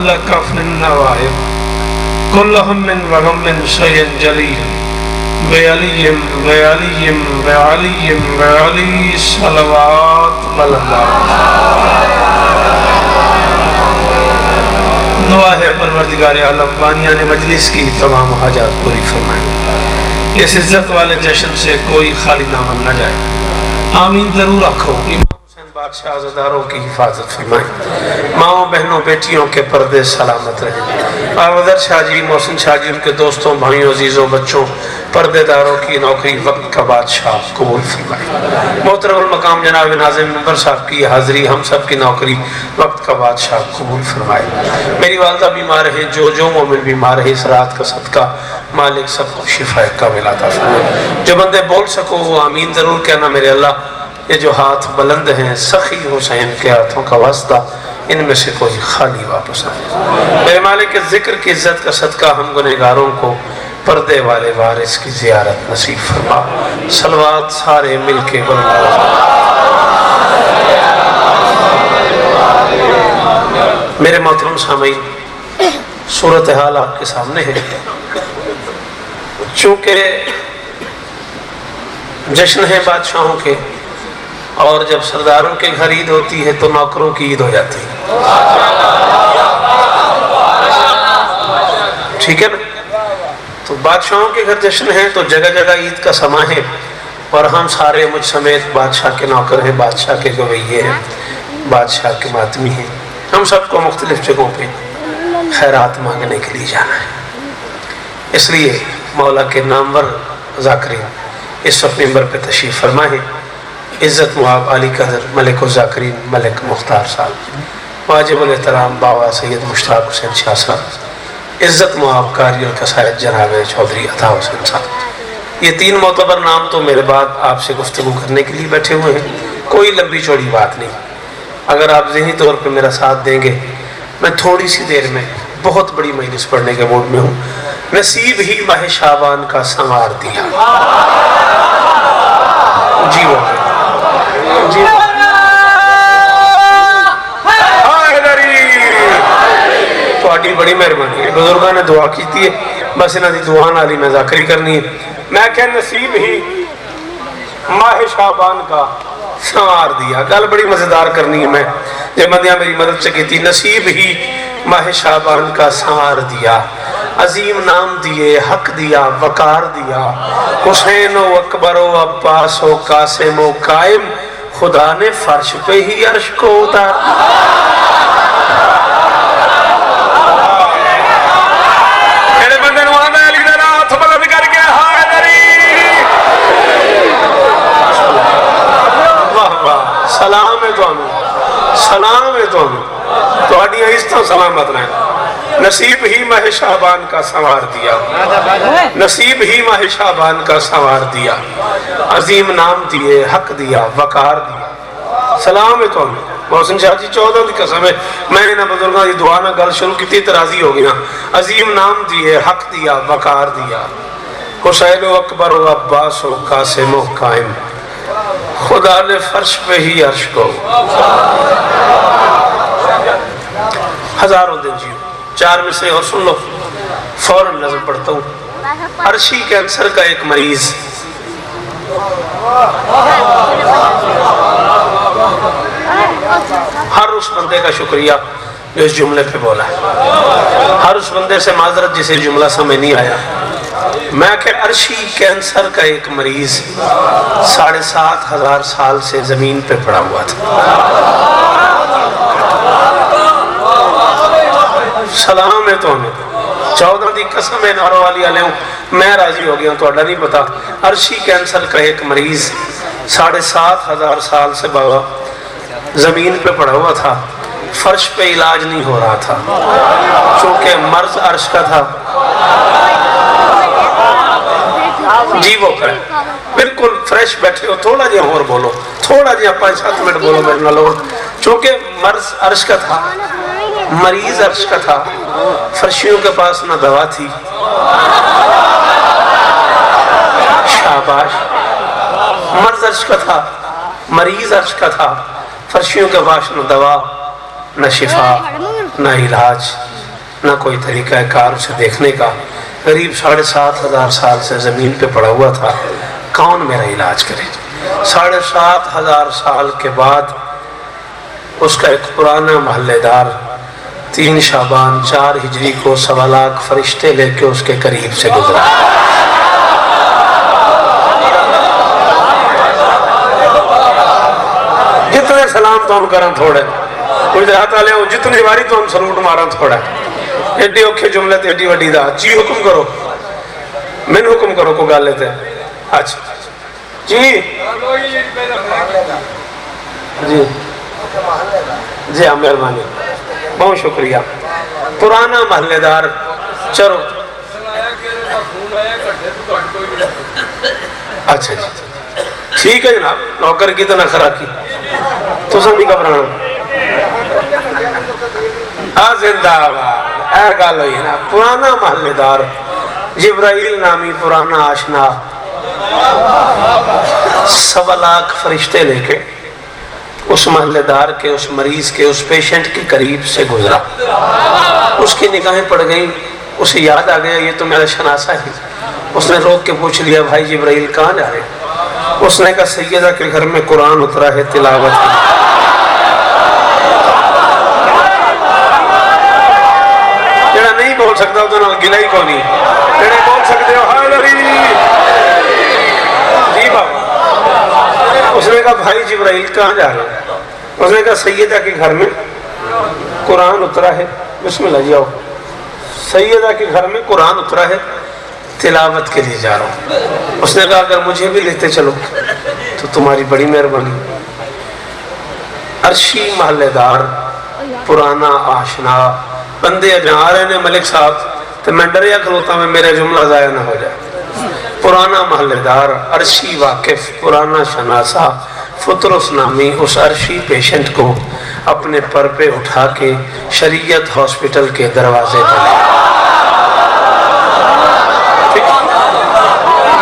لك في النوائب كل هم وغم شيء جليل بعلي بعلي بعلي بعلي صلوات دعا ہے پروردگار عالم بانیان مجلس کی تمام حاجات پوری فرمائیں، اس عزت والے جشن سے کوئی خالی نامن نہ جائے، آمین ضرور رکھو۔ امام حسین بادشاہ عزاداروں کی حفاظت فرمائیں، ماؤں بہنوں بیٹیوں کے پردے سلامت رہیں، آوذر شاہ جی، محسن شاہ جی، ان کے دوستوں بھائیوں عزیزوں بچوں پردے داروں کی نوکری وقت کا بادشاہ قبول فرمائے۔ محترم المقام جناب ناظم منبر صاحب کی حاضری ہم سب کی نوکری وقت کا بادشاہ قبول فرمائے۔ میری والدہ بیمار ہے، جو مومن بیمار ہے، اس رات کا صدقہ مالک سب کو شفا کامل عطا فرمائے۔ جو بندے بول سکو وہ آمین ضرور کہنا میرے اللہ۔ یہ جو ہاتھ بلند ہیں سخی حسین کے ہاتھوں کا واسطہ ان میں سے کوئی خالی واپس آئے۔ میرے مالک کے ذکر کی عزت کا صدقہ ہم گنہگاروں کو پردے والے وارث کی زیارت نصیب فرما۔ صلوات سارے مل کے میرے محترم سامعین، صورتحال آپ کے سامنے ہے۔ چونکہ جشن ہے بادشاہوں کے، اور جب سرداروں کے گھر عید ہوتی ہے تو نوکروں کی عید ہو جاتی ہے، ٹھیک ہے نا؟ تو بادشاہوں کے گھر جشن ہے تو جگہ جگہ عید کا سما ہے، اور ہم سارے مجھ سمیت بادشاہ کے نوکر ہیں، بادشاہ کے گویے ہیں، بادشاہ کے ماتمی ہیں، ہم سب کو مختلف جگہوں پہ خیرات مانگنے کے لیے جانا ہے۔ اس لیے مولا کے نامور ذاکرین اس وقت ممبر پہ تشریف فرما ہے۔ عزت محاب علی قدر ملک الذاکرین ملک مختار صاحب، واجب الاحترام باوا سید مشتاق حسین شاہ صاحب، عزت محاب قاری القصائد جناب چودھری عطا حسین صاحب۔ یہ تین معتبر نام تو میرے بعد آپ سے گفتگو کرنے کے لیے بیٹھے ہوئے ہیں، کوئی لمبی چوڑی بات نہیں۔ اگر آپ ذہنی طور پہ میرا ساتھ دیں گے میں تھوڑی سی دیر میں بہت بڑی مجلس پڑھنے کے موڈ میں ہوں۔ نصیب ہی ماہ شعبان کا سنوار دیا، جی وہ جی تھوڑی بڑی مہربانی ہے، بزرگاں نے دعا کی تھی، بس انہاں دی دعا نال ہی میں ذکر کرنی ہے۔ میں کہ نصیب ہی ماہ شعبان کا سنوار دیا، گل بڑی مزیدار کرنی ہے۔ میں جب مدیاں میری مدد چکی تھی، نصیب ہی ماہ شعبان کا سنوار دیا، عظیم نام دیے، حق دیا، وقار دیا، حسین و اکبر و عباس و قاسم و قائم، خدا نے فرش پہ ہی عرش کو اتار۔ میرے بندے نوانا علی ذرا ہاتھ بلند کر کے حیدری، واہ واہ، سلام ہے تو ہمیں، سلام ہے تو ہمیں، تو اڈیاں اس طرح سلامت رہیں۔ نصیب ہی ماہ شعبان کا سنوار دیا، نصیب ہی ماہ شعبان کا سنوار دیا، عظیم نام دیے، حق دیا، وقار دیا، سلام ہے تو ہمیں۔ محسن شاہ جی 14 کی قسم ہے، میں نے بزرگاں دی دعا نہ گل شروع کی تھی ترازی ہو گیا۔ عظیم نام دیے، حق دیا، وقار دیا، حسین و اکبر و عباس و قاسم و قائم، خدا نے فرش پہ ہی عرش کو۔ ہزاروں دن جیو، چار میں سے اور سن لو، فوراً نظر پڑھتا ہوں۔ عرشی کینسر کا ایک مریض ہر اس بندے کا شکریہ جو اس جملے پہ بولا ہے، ہر اس بندے سے معذرت جسے جملہ سمجھ نہیں آیا۔ میں کہ عرشی کینسر کا ایک مریض 7,500 سال سے زمین پہ پڑا ہوا تھا، سلام ہے تو ہمیں۔ 14 دی قسم ہے نارو والی علیہ ہوں، میں راضی ہو گیا، تو اڈا نہیں پتا۔ عرشی کینسر کا ایک مریض 7,500 سال سے بابا زمین پہ پڑا ہوا تھا، فرش پہ علاج نہیں ہو رہا تھا، چونکہ مرض عرش کا تھا۔ جی وہ کریں، بالکل فریش بیٹھے ہو، تھوڑا جہاں اور بولو، تھوڑا جہاں 5-7 منٹ بولو میرے نال اور، چونکہ مرض عرش کا تھا، مریض عرش کا تھا، فرشیوں کے پاس نہ دوا تھی، شاباش، مرض عرش کا تھا، مریض عرش کا تھا، فرشیوں کے پاس نہ دوا، نہ شفا، نہ علاج، نہ کوئی طریقہ کار اسے دیکھنے کا. قریب 7,500 سال سے زمین پہ پڑا ہوا تھا. کون میرا علاج کرے؟ 7,500 سال کے بعد اس کا ایک پرانا محلے دار 3 شعبان 4 ہجری کو 1.25 لاکھ فرشتے لے کے اس کے قریب سے گزرا. جتنے سلام تو ہم کریں تھوڑے, کچھ ہاتھ والے ہوں جتنی باری تو ہم سلوٹ مارا تھوڑا. ایڈی اوکھے جملے تے ایڈی وڈی دا جی حکم کرو, میں حکم کرو کو گال لیتے. اچھا جی جی جی ہاں مہربانی, بہت شکریہ. پرانا محلے دار. چلو اچھا جی ٹھیک ہے جناب, نوکر کی تو نہ خرا کی تو سب نہیں گھبرانا. زندہ آباد اے گل ہوئی نا. پرانا محلے دار جبرائیل نامی پرانا آشنا 1.25 لاکھ فرشتے لے کے اس محلے دار کے, اس مریض کے, اس پیشنٹ کے قریب سے گزرا. اس کی نگاہیں پڑ گئیں, اسے یاد آ گیا یہ تو میرا شناسا ہے. اس نے روک کے پوچھ لیا بھائی جبرائیل کہاں جا رہے؟ اس نے کہا سیدہ کے گھر میں قرآن اترا ہے, تلاوت ہے. جڑا نہیں بول سکتا تو نال گلا ہی کو نہیں. جڑے بول سکتے ہو حاضری جی بابا. اس نے کہا بھائی جبرائیل کہاں جا رہے؟ اس نے کہا سیدہ کے گھر میں قرآن اترا ہے. بسم اللہ جی آؤ. سیدہ کے گھر میں قرآن اترا ہے, تلاوت کے لیے جا رہا ہوں. اس نے کہا اگر مجھے بھی لیتے چلو تو تمہاری بڑی مہربانی. عرشی محلے دار پرانا آشنا بندے جہاں رہے نے ملک صاحب تو میں ڈریا کھلوتا میں میرے جملہ ضائع نہ ہو جائے. پرانا محلے دار عرشی واقف پرانا شناسا فطرس نامی اس عرشی پیشنٹ کو اپنے پر پہ اٹھا کے شریعت ہاسپٹل کے دروازے پر لے.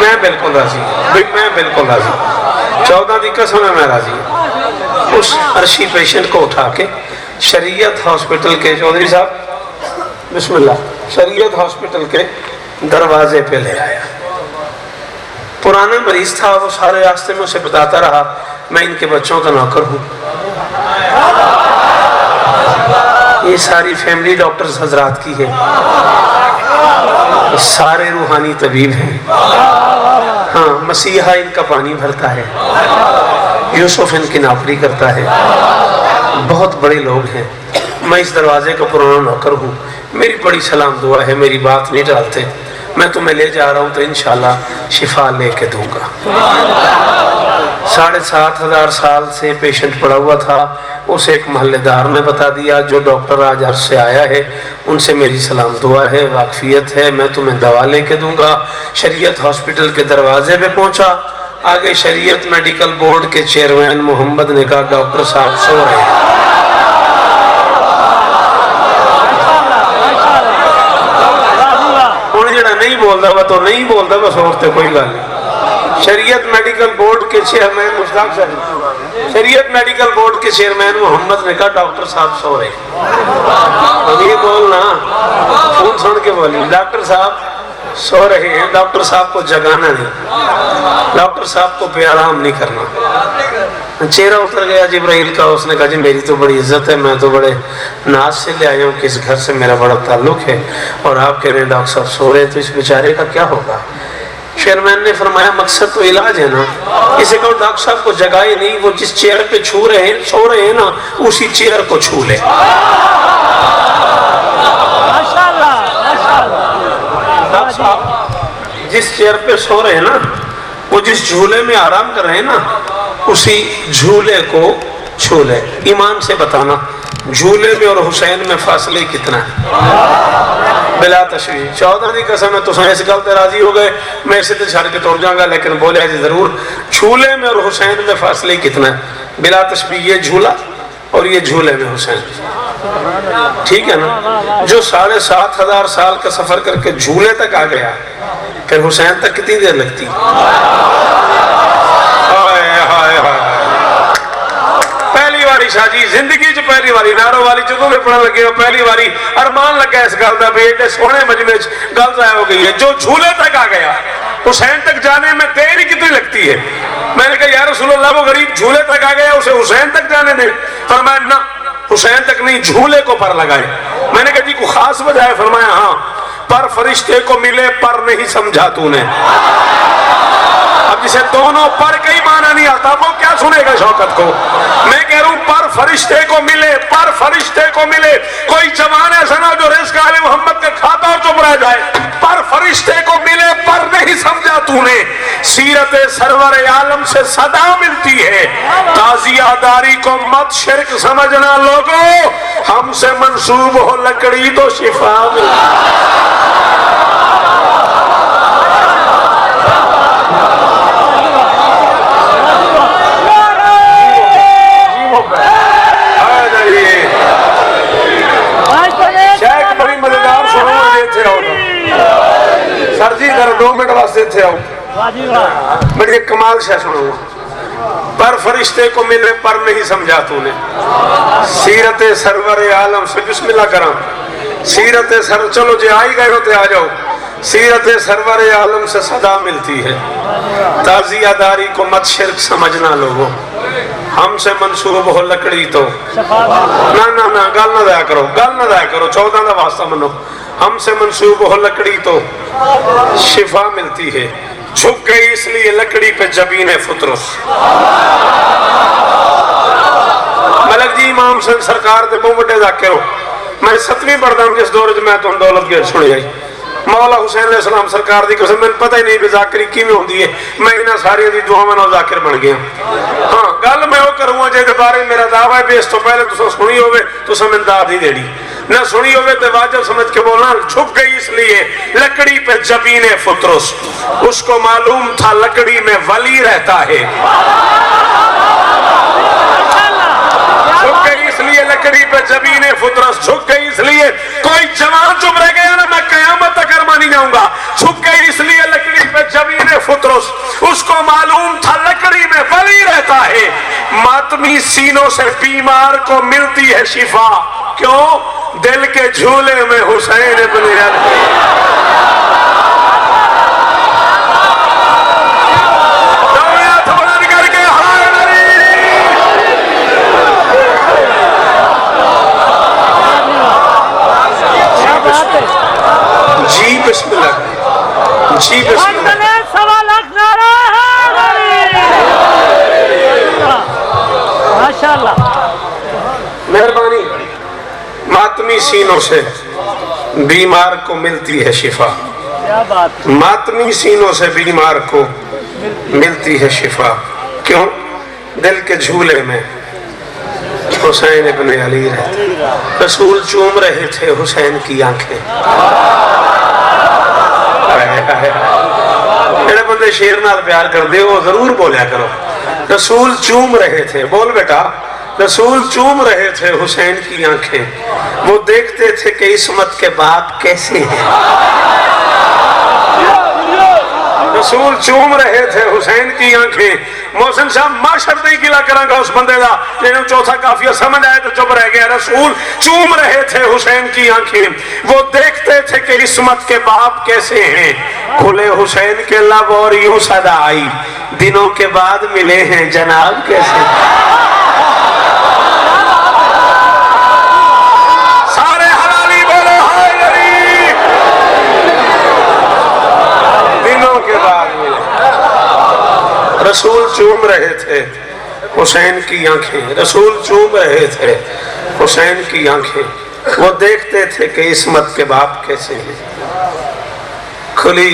میں بالکل راضی ہوں, میں بالکل راضی ہوں, 14 دی قسم ہے میں راضی ہوں. اس عرشی پیشنٹ کو اٹھا کے شریعت ہاسپٹل کے, چودھری صاحب بسم اللہ, شریعت ہاسپٹل کے دروازے پہ لے آیا. پرانا مریض تھا, وہ سارے راستے میں اسے بتاتا رہا میں ان کے بچوں کا نوکر ہوں. یہ ساری فیملی ڈاکٹرز حضرات کی ہے, سارے روحانی طبیب ہیں. ہاں مسیحا ان کا پانی بھرتا ہے, یوسف ان کی نوکری کرتا ہے, بہت بڑے لوگ ہیں. میں اس دروازے کا پرانا نوکر ہوں. میری بڑی سلام دعا ہے, میری بات نہیں ڈالتے. میں تمہیں لے جا رہا ہوں تو انشاءاللہ شفا لے کے دوں گا. 7,500 سال سے پیشنٹ پڑا ہوا تھا. اسے ایک محلے دار نے بتا دیا جو ڈاکٹر آج عرض سے آیا ہے ان سے میری سلام دعا ہے, واقفیت ہے, میں تمہیں دوا لے کے دوں گا. شریعت ہاسپٹل کے دروازے پہ پہنچا. آگے شریعت میڈیکل بورڈ کے چیئرمین محمد نے کہا ڈاکٹر صاحب سو رہے ہیں. انہیں جڑا نہیں بولتا وہ تو نہیں بولتا, بس اور کوئی گل نہیں. شریعت میڈیکل بورڈ کے چیئرمین مشتاق صاحب, شریعت میڈیکل بورڈ کے چیئرمین محمد نے کہا ڈاکٹر صاحب سو رہے. ابھی بولنا فون سن کے بولی ڈاکٹر صاحب سو رہے ہیں. ڈاکٹر صاحب کو جگانا نہیں, ڈاکٹر صاحب کو بے آرام نہیں کرنا. چہرہ اتر گیا جبرائیل کا. اس نے کہا جی میری تو بڑی عزت ہے, میں تو بڑے ناز سے لے آیا ہوں, کس گھر سے میرا بڑا تعلق ہے, اور آپ کہہ رہے ہیں ڈاکٹر صاحب سو رہے ہیں, تو اس بیچارے کا کیا ہوگا؟ چیئرمین نے فرمایا مقصد تو علاج ہے نا. اسے کہو ڈاکٹر صاحب کو جگائے نہیں, وہ جس چیئر پہ چھو رہے ہیں سو رہے ہیں نا, اسی چیئر کو چھو لے. ڈاکٹر صاحب جس چیئر پہ سو رہے ہیں نا, وہ جس جھولے میں آرام کر رہے ہیں نا, اسی جھولے کو چھو لے. ایمان سے بتانا جھولے میں اور حسین میں فاصلے کتنا ہے؟ بلا تشریح 14 دی قسم ہے. تو اس گل تے راضی ہو گئے, میں اسے تے چھڑ کے توڑ جاؤں گا, لیکن بولے جی ضرور جھولے میں اور حسین میں فاصلے کتنا ہے؟ بلا تشبیہ یہ جھولا اور یہ جھولے میں حسین. ٹھیک ہے نا. جو 7,500 سال کا سفر کر کے جھولے تک آ گیا, پھر حسین تک کتنی دیر لگتی؟ پہلی باری شاہ جی زندگی پہلی باری نارو والی جدوں میں پڑھن لگے پہلی باری ارمان لگا اس گل دا بھی ایڈے سونے مجمع گل ضائع ہو گئی ہے. جو جھولے تک آ گیا حسین تک جانے میں دیر ہی کتنی لگتی ہے. میں نے کہا یا رسول اللہ وہ غریب جھولے تک آ گیا اسے حسین تک جانے دے. فرمایا نہ حسین تک نہیں جھولے کو پر لگائے. میں نے کہا جی کوئی خاص وجہ ہے؟ فرمایا ہاں پر فرشتے کو ملے پر نہیں سمجھا تو نے. اب جسے دونوں پر کئی معنی نہیں آتا وہ کیا سنے گا شوکت کو. میں کہہ رہا ہوں پر فرشتے کو ملے پر فرشتے کو ملے. کوئی جوان ایسا نہ جو رزق آل محمد کا کھاتا اور چپ رہ جائے. پر فرشتے کو ملے پر نہیں سمجھا تو نے. سیرت سرور عالم سے صدا ملتی ہے. تازیہ داری کو مت شرک سمجھنا لوگوں. ہم سے منسوب ہو لکڑی تو شفا ملتی. سر جی ذرا 2 منٹ واسطے تھے آؤ بڑی کمال سے سنو. پر فرشتے کو ملے پر نہیں سمجھا تو نے. سیرت سرور عالم سے بسم اللہ کرام. سیرت سر چلو جی آئی گئے ہوتے آ جاؤ. سیرت سرور عالم سے صدا ملتی ہے. تازیہ داری کو مت شرک سمجھنا لوگوں. ہم سے منسوب ہو لکڑی تو نہ گل نہ دیا کرو گل نہ دیا کرو 14 کا واسطہ منو. ہم سے منسوب ہو لکڑی تو شفا ملتی ہے. جھک گئی اس لیے لکڑی پہ جبین فطرس. ملک جی امام حسین سرکار دے بہت بڑے ذاکر ہو. میں 7ویں پڑھتا ہوں جس دور میں تو دولت گیر سنی آئی. مولا حسین علیہ السلام سرکار دی قسم میں پتہ ہی نہیں بھی ذاکری کی میں ہوندی ہے. میں انہاں ساری دی دعا میں ذاکر بن گیا. ہاں گل میں وہ کروں جے دے بارے میرا دعویٰ ہے بھی اس تو پہلے تو سنی ہوئے تو سمجھ داد ہی دیڑی نہ سنی ہوئے تو واجب سمجھ کے بولنا. چھپ گئی اس لیے لکڑی پہ جبین فطرس. اس کو معلوم تھا لکڑی میں ولی رہتا ہے. چھپ گئی اس لیے لکڑی پہ جبین فطرس. چھپ گئی اس لیے کوئی جوان چپ رہ گیا نا میں قیامت تک ارمان نہیں جاؤں گا. چھپ گئی اس لیے لکڑی پہ جبین فطرس. اس کو معلوم تھا لکڑی میں ولی رہتا ہے. ماتمی سینوں سے بیمار کو ملتی ہے شفا. کیوں؟ دل کے جھولے میں حسین ابن علی. جی بسم اللہ جی بسم اللہ. مہربانی. ماتمی سینوں سے بیمار کو ملتی ہے شفا. ماتمی سینوں سے بیمار کو ملتی ہے شفا. کیوں؟ دل کے جھولے میں حسین ابن علی رہتے. رسول چوم رہے تھے حسین کی آنکھیں. میرے بندے شیر نال پیار کر دے وہ ضرور بولیا کرو. رسول چوم رہے تھے. بول بیٹا. رسول چوم رہے تھے حسین کی آنکھیں. وہ دیکھتے تھے کہ عصمت کے باپ کیسے ہیں. رسول چوم رہے تھے حسین کی آنکھیں. محسن صاحب معاشر نہیں گلا کروں گا اس بندے دا جنہوں چوتھا کافیہ سمجھ آئے تو چپ رہ گیا. رسول چوم رہے تھے حسین کی آنکھیں. وہ دیکھتے تھے کہ عصمت کے باپ کیسے ہیں. کھلے حسین کے لب اور یوں صدا آئی. دنوں کے بعد ملے ہیں جناب کیسے. سارے حلالی بولو ہائے نبی. دنوں کے بعد رسول چوم رہے تھے حسین کی آنکھیں. رسول چوم رہے تھے حسین کی آنکھیں. وہ دیکھتے تھے کہ عصمت کے باپ کیسے ہیں. کھلے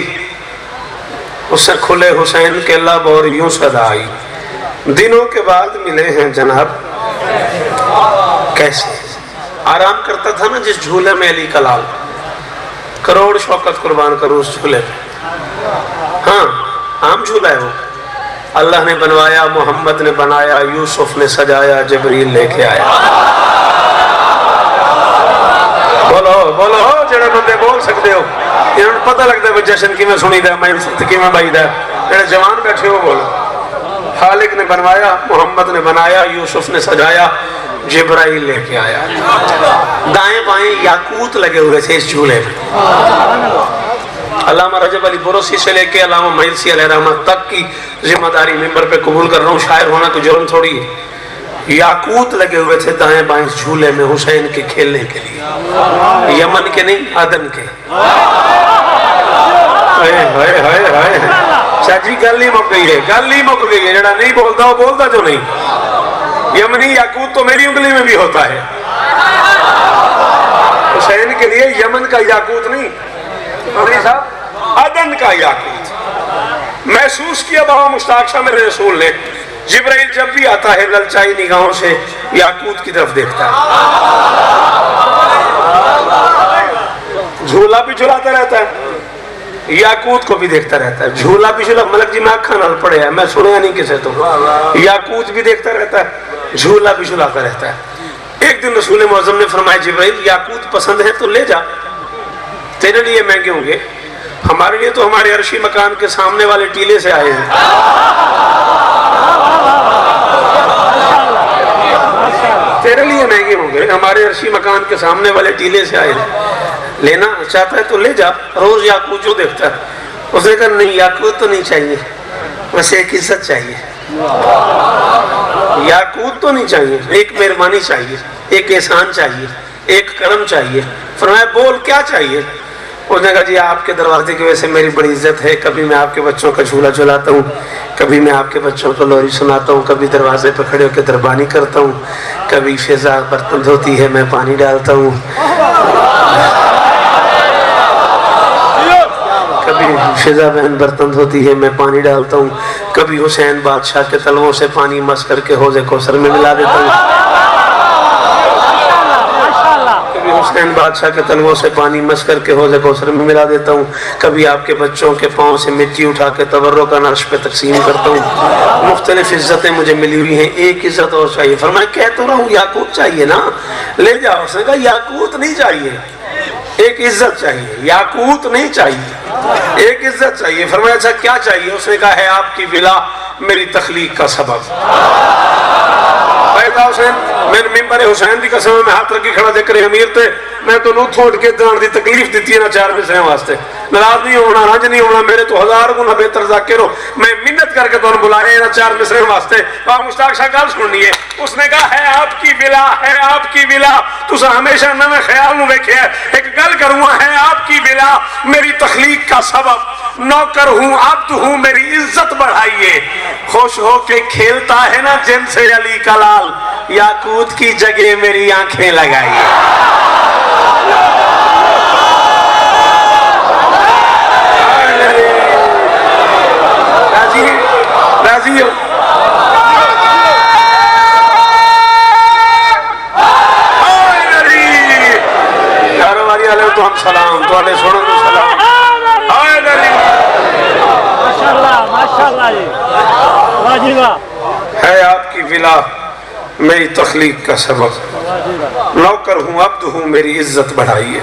حسین کے لب اور یوں صدا آئی. دنوں کے بعد ملے ہیں جناب کیسے. آرام کرتا تھا نا جس جھولے میں علی کلال. کروڑ شوکت قربان کرو اس جھولے پہ. ہاں عام جھولا ہے وہ. اللہ نے بنوایا محمد نے بنایا یوسف نے سجایا جبریل لے کے آیا. بولو بولو جڑے بندے بول سکتے ہو. انہوں پتہ لگتا ہے جشن کی میں سنی دا میں کی میں بائی دا جڑے جوان بیٹھے ہو بولو. خالق نے بنوایا، محمد نے بنایا، یوسف نے سجایا، جبرائیل لے کے آیا۔ دائیں بائیں یاقوت لگے ہوئے تھے اس جھولے میں۔ علامہ رجب علی بروسی سے لے کے علامہ مہلسی علیہ رحمت تک کی ذمہ داری ممبر پہ قبول کر رہا ہوں، شاعر ہونا تو جرم تھوڑی ہے۔ یاقوت لگے ہوئے تھے دائیں بائیں جھولے میں حسین کے کھیلنے کے لیے، یمن کے نہیں، عدن کے۔ چاچی گل ہی مک گئی ہے، گل ہی مک گئی ہے، جڑا نہیں بولتا وہ بولتا جو نہیں۔ یمنی یاقوت تو میری انگلی میں بھی ہوتا ہے، حسین کے لیے یمن کا یاقوت نہیں، صاحب عدن کا یاقوت۔ محسوس کیا بابا مشتاق شاہ میرے رسول نے، جبرائیل جب بھی آتا ہے للچائی نگاہوں سے یاقوت کی طرف دیکھتا ہے، جھولا بھی جھلاتا رہتا ہے، یاقوت کو بھی دیکھتا رہتا ہے، جھولا بھی جھولا، ملک جی میں آنکھاں نال پڑھے ہیں، میں سنیا نہیں کسے تو، یاقوت بھی دیکھتا رہتا ہے، جھولا بھی جھلاتا رہتا ہے۔ ایک دن رسول معظم نے فرمایا جبرائیل یاقوت پسند ہے تو لے جا، تیرے لیے مہنگے ہوں گے، ہمارے لیے تو ہمارے عرشی مکان کے سامنے والے ٹیلے سے آئے ہیں۔ تیرے لیے مہنگے ہوں گے، ہمارے عرشی مکان کے سامنے والے ٹیلے سے آئے ہیں، لینا چاہتا ہے تو لے جا، روز یاقوت جو دیکھتا ہے۔ اس نے کہا نہیں یاقوت تو نہیں چاہیے، بس ایک عزت چاہیے، یاقوت تو نہیں چاہیے، ایک مہربانی چاہیے، ایک احسان چاہیے، ایک کرم چاہیے۔ فرمایا بول کیا چاہیے؟ اس نے کہا جی آپ کے دروازے کی وجہ سے میری بڑی عزت ہے، کبھی میں آپ کے بچوں کا جھولا جھلاتا ہوں، کبھی میں آپ کے بچوں کو لوری سناتا ہوں، کبھی دروازے پہ کھڑے ہو کے دربانی کرتا ہوں، کبھی فضا برتن دھوتی ہے میں پانی ڈالتا ہوں، کبھی فضا بہن برتن دھوتی ہے میں پانی ڈالتا ہوں، کبھی حسین بادشاہ کے تلووں سے پانی مس کر کے حوض کوثر میں ملا دیتا ہوں، حسین بادشاہ کے تلووں سے پانی مس کر کے حوض کوثر میں ملا دیتا ہوں، کبھی آپ کے بچوں کے پاؤں سے مٹی اٹھا کے تبرکاً عرش پہ تقسیم کرتا ہوں۔ مختلف عزتیں مجھے ملی ہوئی ہیں، ایک عزت اور چاہیے۔ فرمایا کہہ تو رہا ہوں یاقوت چاہیے نا، لے جاؤ۔ اس نے کہا یاقوت نہیں چاہیے، ایک عزت چاہیے، یاقوت نہیں چاہیے، ایک عزت چاہیے۔ فرمایا اچھا کیا چاہیے؟ اس نے کہا ہے آپ کی ولا میری تخلیق کا سبب۔ حسین میں ممبر حسین دی قسم میں ہاتھ رکھی کھڑا ذکر امیر تے میں تو نو تھوڑ کے دان دی تکلیف دیتی ہے نا چار مصرے واسطے، ناراض نہیں ہونا، رنج نہیں ہونا، میرے تو ہزار گنا بہتر ذاکر ہو، میں منت کر کے تو بلائے نا چار مصرے واسطے۔ بابا مشتاق شاہ گل سننی ہے، اس نے کہا ہے آپ کی ولا، ہے آپ کی ولا، تسا ہمیشہ نویں خیال نو ویکھیا ہے، ایک گل کروں ہے آپ کی ولا میری تخلیق کا سبب، نوکر ہوں عبد ہوں میری عزت بڑھائیے، خوش ہو کے کھیلتا ہے نا جن سے علی کا لال، یاقوت کی جگہ میری آنکھیں لگائیے۔ راضی ہو؟ گھر والی والے تو ہم سلام تو والے سنو تو سلام۔ ماشاءاللہ جی، ہے آپ کی ولا میری تخلیق کا سبب، نوکر ہوں عبد ہوں میری عزت بڑھائیے،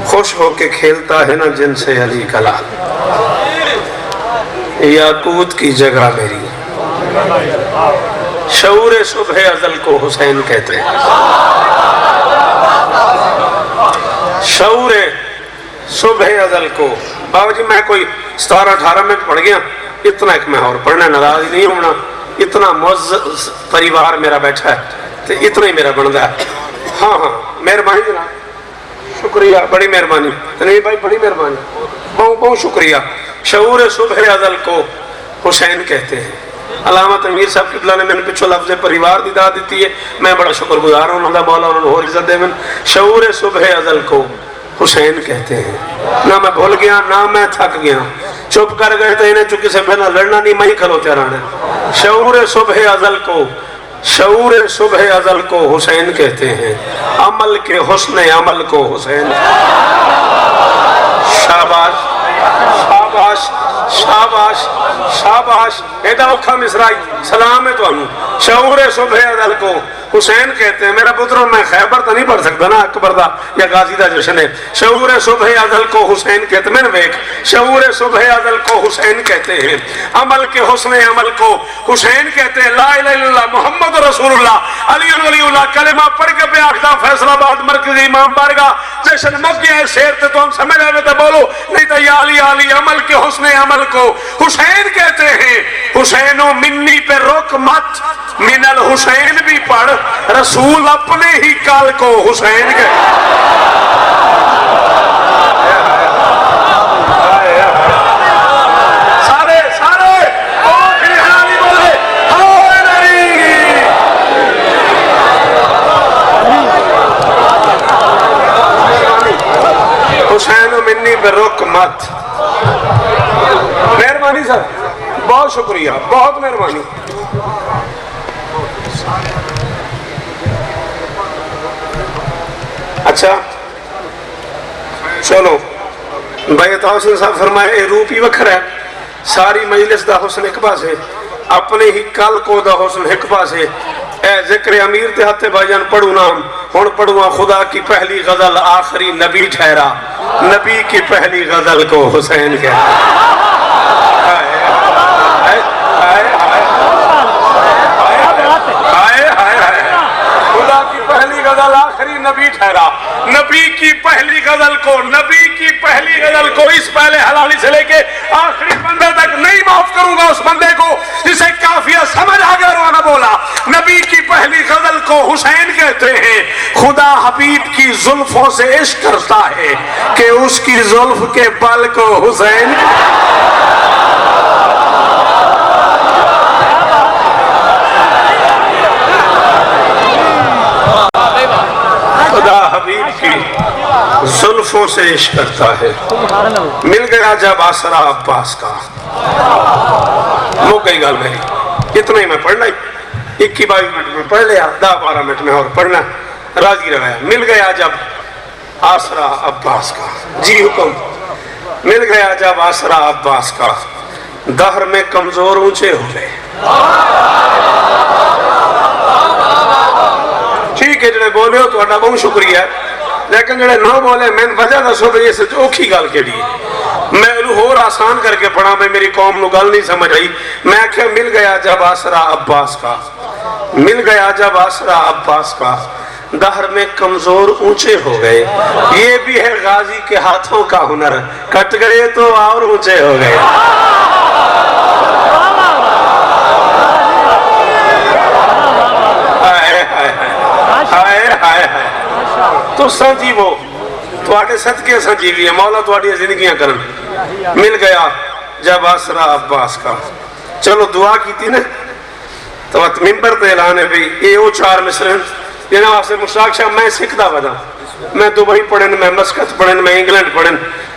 خوش ہو کے کھیلتا ہے نا جن سے علی کا لال، یاقوت کی جگہ میری۔ شعور صبح ازل کو حسین کہتے ہیں، شعور صبح ازل کو۔ بابا جی میں کوئی 17-18 منٹ پڑھ گیا، اتنا ایک میں اور پڑھنا، ناراض نہیں ہونا، اتنا معزز پریوار میرا بیٹھا ہے تو اتنا ہی میرا بنتا ہے۔ ہاں ہاں مہربانی جناب، شکریہ، بڑی مہربانی نہیں بھائی، بڑی مہربانی، بہت بہت شکریہ۔ شعور صبح ازل کو حسین کہتے ہیں۔ علامہ تنویر صاحب قبلہ نے میں نے پچھو لفظ پریوار دی داد دیتی ہے، میں بڑا شکر گزار ہوں، اللہ مولا انہوں نے اور عزت دے من۔ شعور صبح ازل کو حسین کہتے ہیں، نہ میں بھول گیا نہ میں تھک گیا، چپ کر گئے تھے انہیں چونکہ سے پہلا لڑنا نہیں، میں ہی کھلوتے رہنا۔ شعور صبح ازل کو، شعور صبح ازل کو حسین کہتے ہیں، عمل کے حسن عمل کو حسین۔ شاباش شاباش شاباش شاباش، ایڈا اوکھا مصرائی سلام ہے تو ہم۔ شعور صبح ازل کو حسین کہتے ہیں میرا پتر میں خیبر تو نہیں پڑھ سکتا نا اکبر دا یا غازی دا جشن ہے شعور صبح ازل کو حسین کہتے ہیں میں شعور صبح ازل کو حسین کہتے ہیں عمل کے حسن عمل کو حسین کہتے ہیں لا الہ الا اللہ محمد رسول اللہ علی ولی اللہ کلمہ پڑھ کے پہ آخدہ فیصل آباد مرکزی امام بارگاہ جشن مک گیا ہے شیر تے تو ہم سمجھ رہے تو بولو نہیں تو یا علی علی عمل کے حسن عمل کو حسین کہتے ہیں حسینو منی پہ رک مت من الحسین بھی پڑھ رسول اپنے ہی کال کو حسین کے سارے آخری حالی بولے ہائے نہیں حسین و منی پہ رک مت مہربانی سر بہت شکریہ بہت مہربانی اچھا چلو بھائی حسن صاحب فرمائے اے روپ ہی وکھر ہے ساری مجلس دا حسن ایک پاس ہے اپنے ہی کل کو دا حسن ایک پاس ہے اے ذکر امیر تے ہاتھ بھائی جان پڑھو نام ہون پڑھوا خدا کی پہلی غزل آخری نبی ٹھہرا نبی کی پہلی غزل کو حسین کہا خدا کی پہلی غزل آخری نبی ٹھہرا نبی کی پہلی غزل کو نبی کی پہلی غزل کو اس پہلے حلالی سے لے کے آخری بندے تک نہیں معاف کروں گا اس بندے کو جسے کافیہ سمجھ آگے روانہ بولا نبی کی پہلی غزل کو حسین کہتے ہیں خدا حبیب کی زلفوں سے عشق کرتا ہے کہ اس کی زلف کے بل کو حسین خدا حبیب کی زلفوں سے عشق کرتا ہے مل گیا جب آسرا عباس کا گئی گل میری اتنا ہی میں پڑھنا 21-22 منٹ میں پڑھ لیا 10-12 منٹ میں اور پڑھنا راضی رہا مل گیا جب آسرا عباس کا جی حکم مل گیا جب آسرا عباس کا دہر میں کمزور اونچے ہو گئے ٹھیک ہے جڑے بولے ہو تو اڈا بہت شکریہ لیکن جڑے نہ بولے میں وجہ دا سو بھئی اسے اوکھی گال کے لیے میں انہوں اور آسان کر کے پڑھا میں میری قوم نو گل نہیں سمجھ رہی میں کہا مل گیا جب آسرا عباس کا مل گیا جب آسرا عباس کا دہر میں کمزور اونچے ہو گئے یہ بھی ہے غازی کے ہاتھوں کا ہنر کٹ گئے تو اور اونچے ہو گئے تو سنجیو تواڈے صدقے سنجیوی ہے مولا تواڈی زندگیاں کرن مل گیا جب آسرا عباس کا چلو دعا کی تھی نا تو ممبر تے اعلان ہے بھئی اے او 4 مصرن جنہاں واسطے مشتاق شاہ میں سکھدا ودا میں دبئی پڑھن میں مسقط پڑھن میں انگلینڈ پڑھن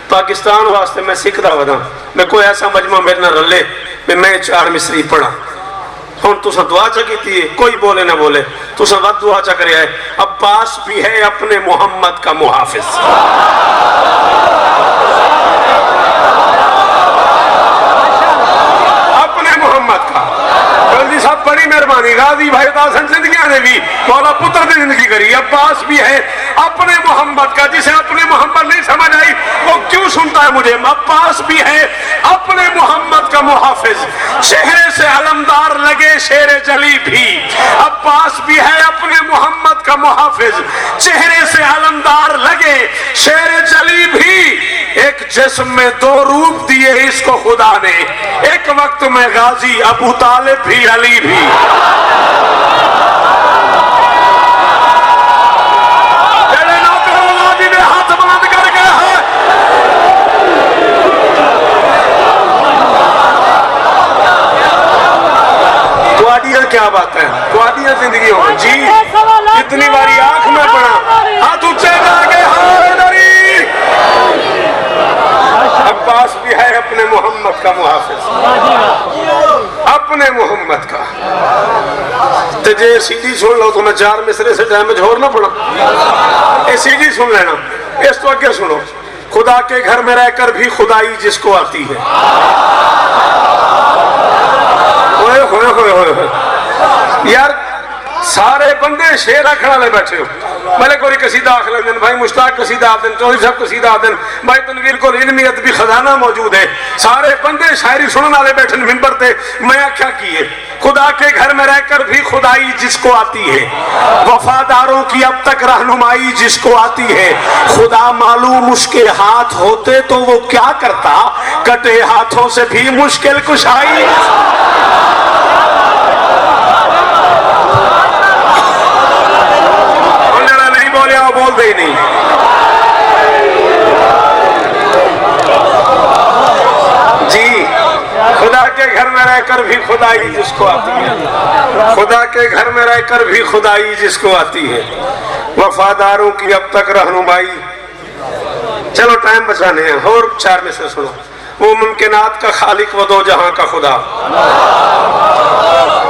پاکستان واسطے میں سکھدا ودا میں کوئی ایسا مجمع میرے نہ رلے میں 4 مصری پڑھا ہون تو سا دعا چا کیتی ہے کوئی بولے نہ بولے تو سا وقت دعا چا کریا ہے عباس بھی ہے اپنے محمد کا محافظ اپنے محمد کا جلدی صاحب بڑی مہربانی غازی بھائی حسن زندگیاں نے بھی مولا پتر دی زندگی کری عباس بھی ہے اپنے محمد کا جسے اپنے محمد نہیں سمجھ آئی وہ کیوں سنتا ہے مجھے عباس بھی ہے اپنے محمد کا محافظ چہرے سے علمدار لگے شیر جلی بھی عباس بھی ہے اپنے محمد کا محافظ چہرے سے علمدار لگے شیر جلی بھی ایک جسم میں 2 روپ دیے اس کو خدا نے ایک وقت میں غازی ابو طالب بھی علی بھی کیا بات ہے توادیاں زندگی ہو جی اتنی باری آنکھ میں پڑا ہاتھ اچھے جاگے ہائے نری عباس بھی ہے اپنے محمد کا محافظ اپنے محمد کا تجھے سی ڈی سن لو تو میں 4 مصرے سے ڈیمیج ہور نہ پڑا اے سی ڈی سن لینا اس تو اگے سنو خدا کے گھر میں رہ کر بھی خدائی جس کو آتی ہے ہوئے یار سارے بندے شیر رکھنے والے بیٹھے ہو ملے کوئی قصیدہ آخ لیں بھائی مشتاق قصیدہ آ دن چودھری صاحب قصیدہ آ دن بھائی تنویر کو علمی ادبی خزانہ موجود ہے سارے بندے شاعری سننے والے بیٹھے ممبر تے میں کیا کیے خدا کے گھر میں رہ کر بھی خدائی جس کو آتی ہے وفاداروں کی اب تک رہنمائی جس کو آتی ہے خدا معلوم اس کے ہاتھ ہوتے تو وہ کیا کرتا کٹے ہاتھوں سے بھی مشکل کشائی بول دے نہیں جی خدا کے گھر میں رہ کر بھی خدائی جس کو آتی ہے خدا کے گھر میں رہ کر بھی خدائی جس کو آتی ہے وفاداروں کی اب تک رہنمائی چلو ٹائم بچانے ہیں اور 4 میں سے سنو وہ ممکنات کا خالق و دو جہاں کا خدا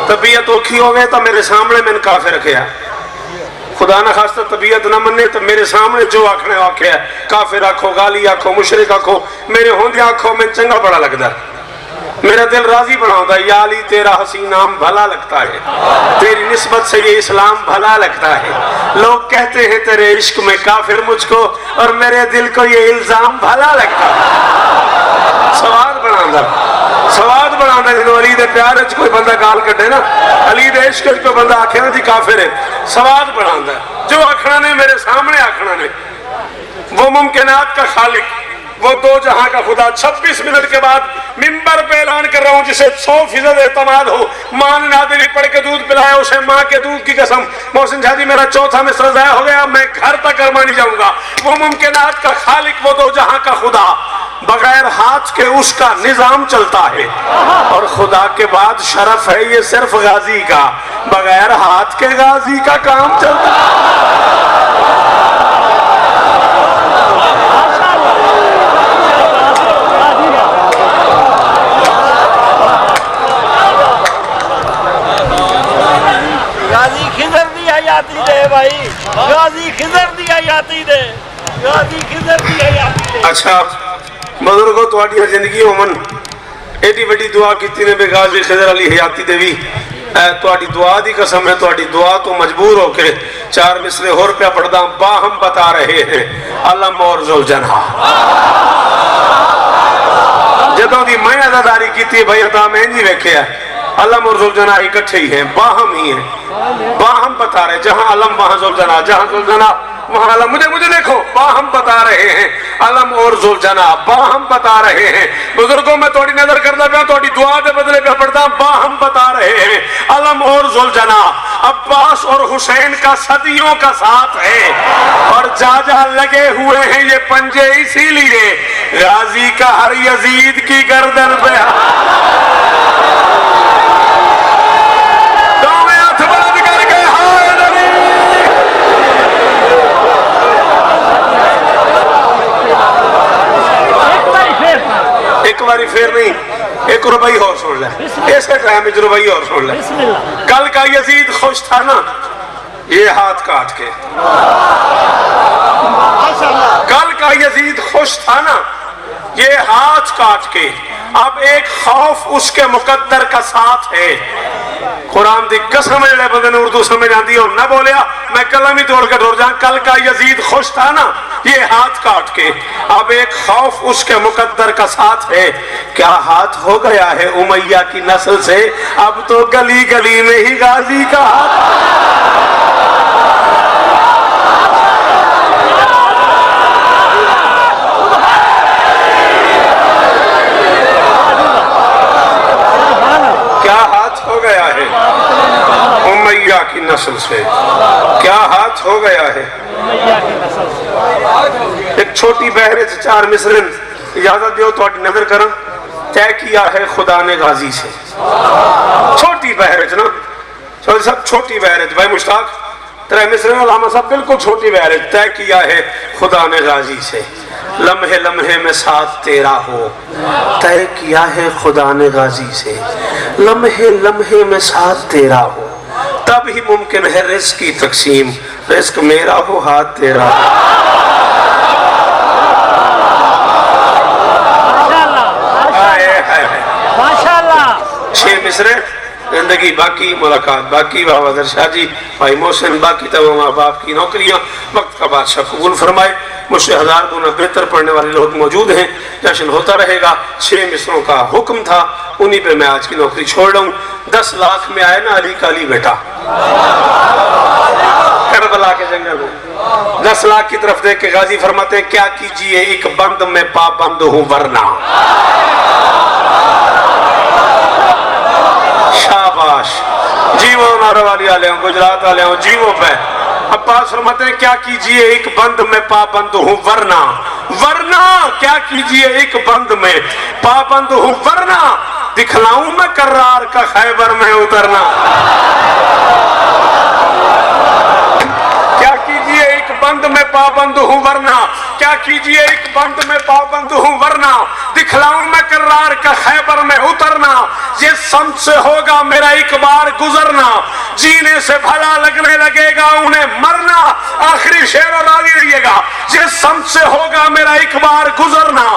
طبیعت اوکھی ہوئے تو میرے سامنے میں کافر رکھیا خدا نہ خاصتا طبیعت نہ مننے تو میرے سامنے جو آکھنے واقع ہے کافر آکھو گالی آکھو مشرک آکھو میرے ہوندے آکھو میں چنگا بڑا لگتا میرا دل راضی بڑھاؤں یا علی تیرا حسین نام بھلا لگتا ہے تیری نسبت سے یہ اسلام بھلا لگتا ہے لوگ کہتے ہیں تیرے عشق میں کافر مجھ کو اور میرے دل کو یہ الزام بھلا لگتا ہے سواد بڑھاندہ جنہوں علی دے پیار ہے کوئی بندہ گال کٹے نا علی دے عشق کوئی بندہ آکھے نا جی کافر ہے سواد بڑھاندہ جو آکھنا نے میرے سامنے آکھنا نے وہ ممکنات کا خالق وہ دو جہاں کا خدا 26 منٹ کے بعد ممبر پہ اعلان کر رہا ہوں جسے 100% اعتماد ہو ماں نے نادری پڑھ کے دودھ پلایا اسے ماں کے دودھ کی قسم محسن جھا جی میرا چوتھا مصرع ضائع ہو گیا میں گھر تک ارمانی جاؤں گا وہ ممکنات کا خالق وہ دو جہاں کا خدا بغیر ہاتھ کے اس کا نظام چلتا ہے اور خدا کے بعد شرف ہے یہ صرف غازی کا بغیر ہاتھ کے غازی کا کام چلتا ہے غازی خضر دی حیاتی دے بھائی غازی خضر دی حیاتی دے غازی خضر دی حیاتی دے اچھا بزرگوں تواڈی زندگی ہومن ایڈی بڑی دعا کیتی نے بے غازی خضر علی حیاتی دے بھی تواڈی دعا دی قسم ہے تواڈی دعا تو مجبور ہو کے 4 مصرے اور پہ پڑھدا باہم بتا رہے ہیں علم اور ذوالجناح جدوں دی میں عزاداری کیتی بھائی عطا میں نہیں ویکھیا علم اور ذوالجناح اکٹھے ہی ہیں باہم ہی ہیں باہم بتا رہے جہاں علم وہاں ذوالجناح جہاں ذوالجناح وہاں علم مجھے دیکھو باہم بتا رہے ہیں علم اور ذوالجناح باہم بتا رہے ہیں بزرگوں میں توڑی نظر کرنا پیا توڑی دعا دے بدلے پہ پڑھتا باہم بتا رہے ہیں علم اور ذوالجناح عباس اور حسین کا صدیوں کا ساتھ ہے اور جا جا لگے ہوئے ہیں یہ پنجے اسی لیے غازی کا ہر یزید کی گردن پہ ایک باری پھر نہیں ایک ربائی اور سن لے ایسے ٹائم میں ربائی اور سن لے کل کا یزید خوش تھا نا یہ ہاتھ کاٹ کے کل کا یزید خوش تھا نا یہ ہاتھ کاٹ کے اب ایک خوف اس کے مقدر کا ساتھ ہے قرآن دی قسم ہے بندے نے اردو سمجھ آندی اور نہ بولیا میں کلم ہی توڑ کے ڈور جاؤں کل کا یزید خوش تھا نا یہ ہاتھ کاٹ کے اب ایک خوف اس کے مقدر کا ساتھ ہے کیا ہاتھ ہو گیا ہے امیہ کی نسل سے اب تو گلی گلی میں ہی غازی کا ہاتھ ہو گیا ہے امیہ کی نسل سے کیا ہاتھ ہو گیا ہے ایک چھوٹی بہرے سے 4 مصرن اجازت دیو تو اٹھ نظر کریں طے کیا ہے خدا نے غازی سے چھوٹی بہرے نا سب چھوٹی بہرے بھائی مشتاق 3 مصرن علامہ صاحب بالکل چھوٹی بہرے طے کیا ہے خدا نے غازی سے لمحے لمحے میں ساتھ تیرا ہو طے کیا ہے خدا نے غازی سے لمحے لمحے میں ساتھ تیرا ہو تب ہی ممکن ہے رزق کی تقسیم رزق میرا ہو ہاتھ تیرا ماشاءاللہ 6 مصرے زندگی باقی، ملاقات باقی. بابا در شاہ جی، بھائی محسن، باقی تمام احباب کی نوکریاں وقت کا بادشاہ قبول فرمائے. مجھ سے 1000 گنا بہتر پڑھنے والے لوگ موجود ہیں. جشن ہوتا رہے گا. 6 مصروں کا حکم تھا، انہی پہ میں آج کی نوکری چھوڑ رہا ہوں. 10 لاکھ میں آئے نا علی کا علی بیٹا کربلا کے جنگل میں. 10 لاکھ کی طرف دیکھ کے غازی فرماتے ہیں کیا کیجئے ایک بند میں پابند ہوں ورنہ. شاباش. جیو نارو والی والے ہوں، گجرات والے ہوں، جیو پہ. عباس فرماتے ہیں کیا کیجئے ایک بند میں پابند ہوں ورنہ. ورنہ کیا کیجئے ایک بند میں پابند ہوں ورنہ دکھلاؤں میں کرار کا خیبر میں اترنا. کیا کیجئے ایک بند میں پابند ہوں ورنہ، کیا کیجئے ایک بند میں پابند ہوں ورنہ دکھلاؤں میں کرار کا خیبر میں اترنا. یہ سمجھ سے ہوگا میرا ایک بار گزرنا، جینے سے بھلا لگنے لگے گا انہیں مرنا. آخری شعر اور راضی رہیے گا. یہ سمجھ سے ہوگا میرا ایک بار گزرنا.